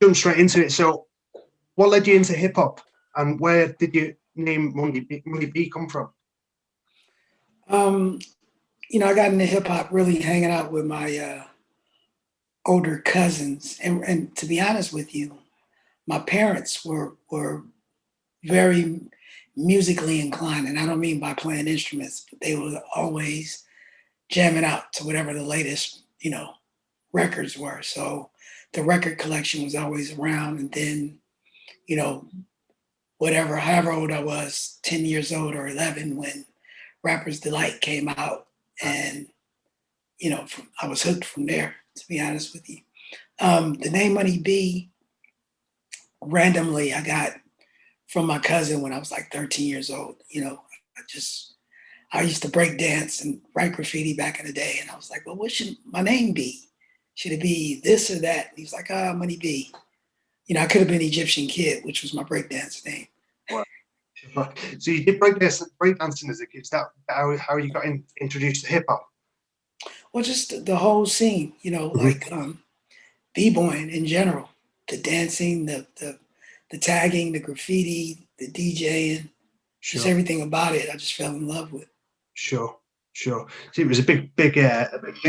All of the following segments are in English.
jump straight into it. So, what led you into hip hop, and where did your name Money B come from? Um, I got into hip hop really hanging out with my older cousins, and to be honest with you, my parents were very musically inclined, and I don't mean by playing instruments, but they were always jamming out to whatever the latest, records were. So the record collection was always around, and then, you know, however old I was, 10 years old or 11, when Rapper's Delight came out, and I was hooked from there. To be honest with you, the name Money B, randomly I got from my cousin when I was like 13 years old. I used to break dance and write graffiti back in the day, and I was like, well, what should my name be? Should it be this or that? And he was like, Money B. I could have been Egyptian Kid, which was my breakdance name. Wow. So you did breakdancing as a kid. Is that how you got introduced to hip hop? Well, just the whole scene, like b-boying in general, the dancing, the tagging, the graffiti, the DJing, just everything about it. I just fell in love with. Sure. So it was a big thing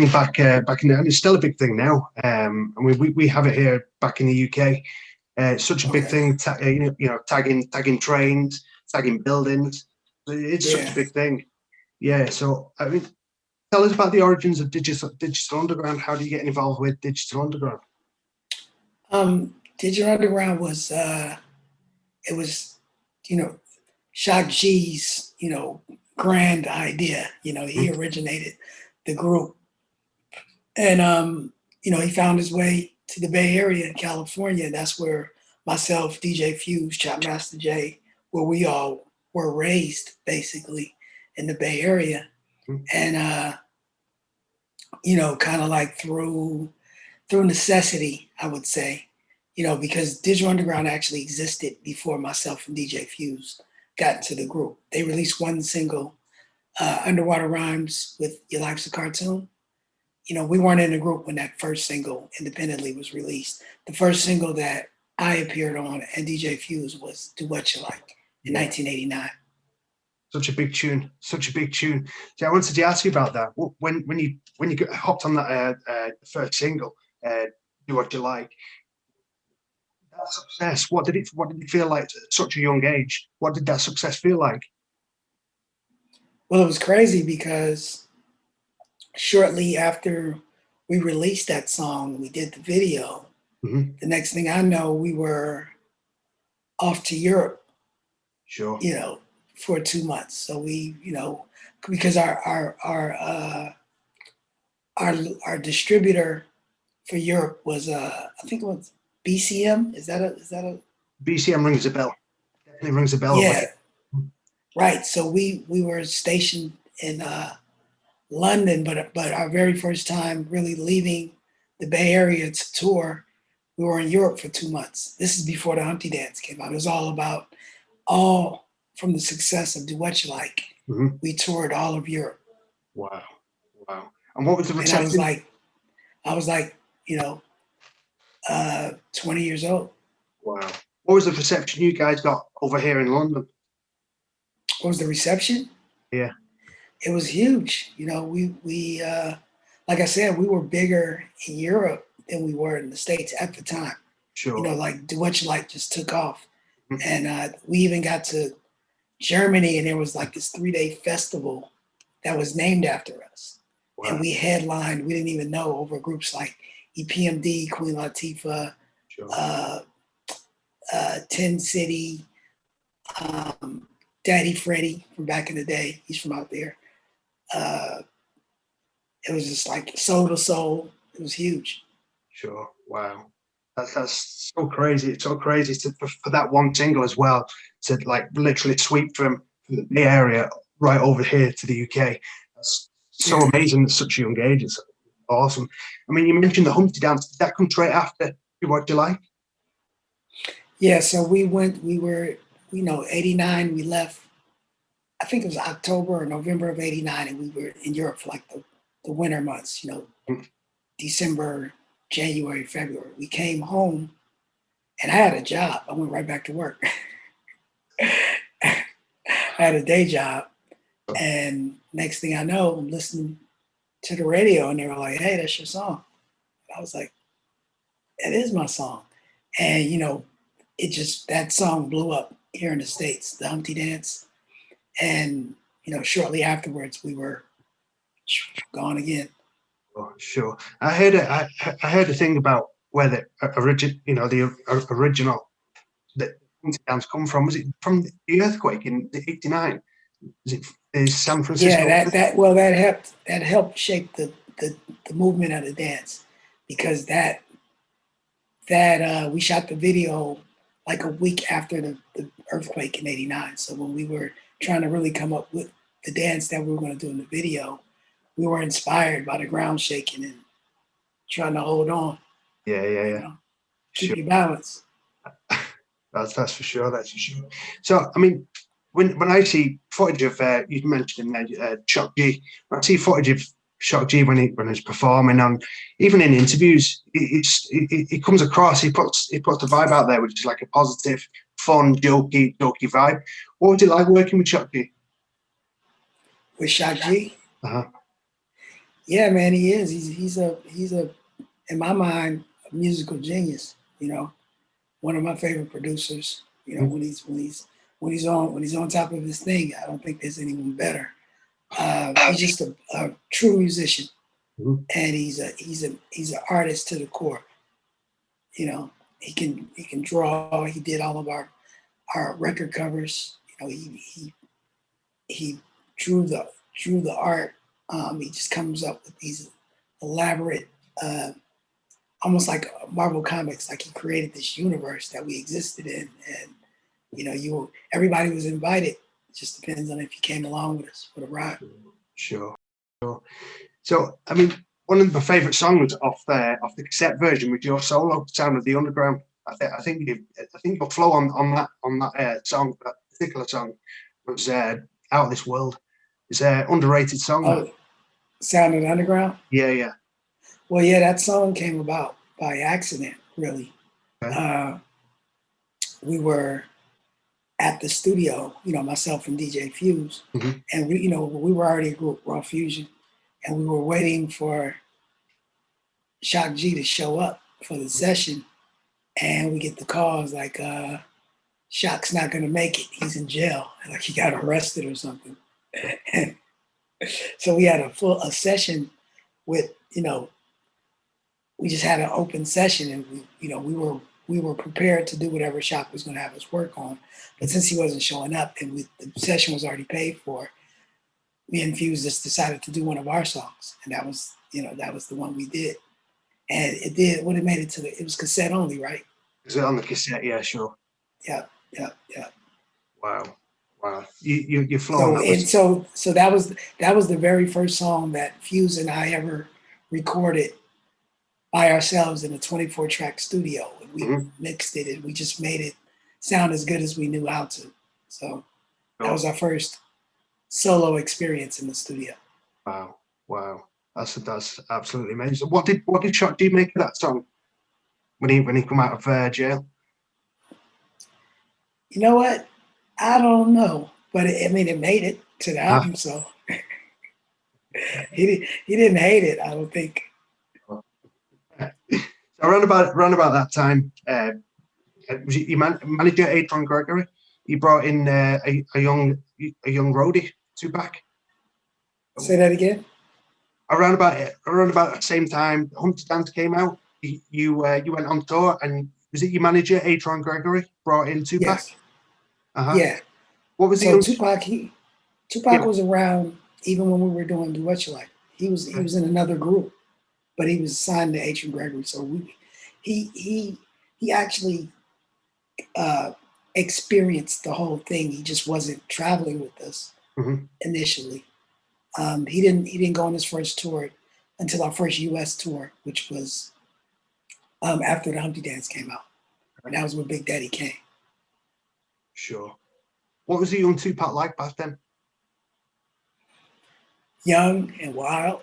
back in the, and it's still a big thing now. And we have it here back in the UK. It's such a big thing. Tagging trains, tagging buildings. It's such a big thing. Yeah. So I mean, tell us about the origins of Digital Underground. How do you get involved with Digital Underground? Digital Underground was it was, Shock G's, grand idea. He originated the group, and he found his way to the Bay Area in California. That's where myself, DJ Fuse, Chop Master J, where we all were raised, basically, in the Bay Area. And kind of like through necessity, I would say, because Digital Underground actually existed before myself and DJ Fuse got into the group. They released one single, Underwater Rhymes with Your Life's a Cartoon. We weren't in the group when that first single independently was released. The first single that I appeared on and DJ Fuse was Do What You Like in 1989. Such a big tune. So I wanted to ask you about that. When you hopped on that first single, Do What You Like, that success, what did it feel like at such a young age? What did that success feel like? Well, it was crazy because shortly after we released that song, we did the video. Mm-hmm. The next thing I know, we were off to Europe. Sure. For 2 months. So we, because our distributor for Europe was I think it was BCM. Is that a BCM rings a bell. Definitely rings a bell. Yeah. Right. So we were stationed in London, but our very first time really leaving the Bay Area to tour, we were in Europe for 2 months. This is before the Humpty Dance came out. It was all from the success of Do What You Like. Mm-hmm. We toured all of Europe. Wow. And what was the reception? And I was like, 20 years old. Wow. What was the reception you guys got over here in London? What was the reception? Yeah. It was huge. We like I said, we were bigger in Europe than we were in the States at the time. Sure. Like Do What You Like just took off. Mm-hmm. And we even got to Germany, and there was like this 3-day festival that was named after us. Wow. And we headlined, we didn't even know, over groups like EPMD, Queen Latifah, sure. 10 City, Daddy Freddie from back in the day. He's from out there. It was just like Soul to Soul. It was huge. Sure. Wow. That's so crazy. It's so crazy for that one single as well to like literally sweep from the Bay Area right over here to the UK. That's so amazing at such a young age. It's awesome. I mean, you mentioned the Humpty Dance. Did that come straight after Do What You Like? Yeah. So we were 89. We left. I think it was October or November of 89, and we were in Europe for like the winter months. December, January, February. We came home And I had a job. I went right back to work. I had a day job. And next thing I know, I'm listening to the radio and they were like, hey, that's your song. I was like, that is my song. And, it just, that song blew up here in the States, the Humpty Dance. And, shortly afterwards, we were gone again. Oh, sure. I heard a thing about where the original that Humpty Dance come from. Was it from the earthquake in '89? Is it the San Francisco? Yeah, that helped shape the movement of the dance, because we shot the video like a week after the earthquake in '89. So when we were trying to really come up with the dance that we were going to do in the video, we were inspired by the ground shaking and trying to hold on. Yeah. Keep Sure. your balance. That's for sure. That's for sure. So, I mean, when I see footage of you mentioned Shock G, when I see footage of Shock G when he's performing on, even in interviews, it comes across. He puts the vibe out there, which is like a positive, fun, jokey vibe. What was it like working with Shock G? With Shock G? Uh-huh. Yeah, man, he is. He's a in my mind, a musical genius. One of my favorite producers. When he's on top of his thing, I don't think there's anyone better. He's just a true musician, and he's an artist to the core. He can draw. He did all of our record covers. He drew the art. He just comes up with these elaborate, almost like Marvel Comics. Like he created this universe that we existed in, and everybody was invited. It just depends on if you came along with us for the ride. Sure. So, I mean, one of my favourite songs off the cassette version with your solo, "Sound of the Underground." I think your flow on that song, that particular song, was out of this world. It's an underrated song. Oh, "Sound of the Underground." Yeah. Well, yeah, that song came about by accident, really. Okay. We were at the studio, myself and DJ Fuse, and we were already a group, Raw Fusion, and we were waiting for Shock G to show up for the session, and we get the calls like, Shock's not gonna make it. He's in jail, like he got arrested or something. So we had a session with, we just had an open session, and we were prepared to do whatever Shock was going to have us work on. But since he wasn't showing up and the session was already paid for, me and Fuse just decided to do one of our songs, and that was the one we did. And it did when it made it to it was cassette only, right? Is it on the cassette? Yeah, sure. Yeah. Wow. You're flowing. So that was the very first song that Fuse and I ever recorded by ourselves in a 24-track studio. And we mixed it, and we just made it sound as good as we knew how to. So that was our first solo experience in the studio. Wow. That's absolutely amazing. What did Shock G make of that song when he come out of jail? You know what? I don't know, but it made it to the album, so he didn't hate it, I don't think. So around about that time, was it your manager Adron Gregory? He brought in a young Roadie, Tupac. Say that again. Around about the same time, Humpty Dance came out. You went on tour, and was it your manager Adron Gregory brought in Tupac? Yes. Yeah. What was Tupac? Tupac was around even when we were doing Do What You Like. He was in another group, but he was signed to Adron Gregory. So he actually experienced the whole thing. He just wasn't traveling with us initially. He didn't go on his first tour until our first U.S. tour, which was after the Humpty Dance came out. And that was when Big Daddy came. Sure. What was the young Tupac like back then? Young and wild.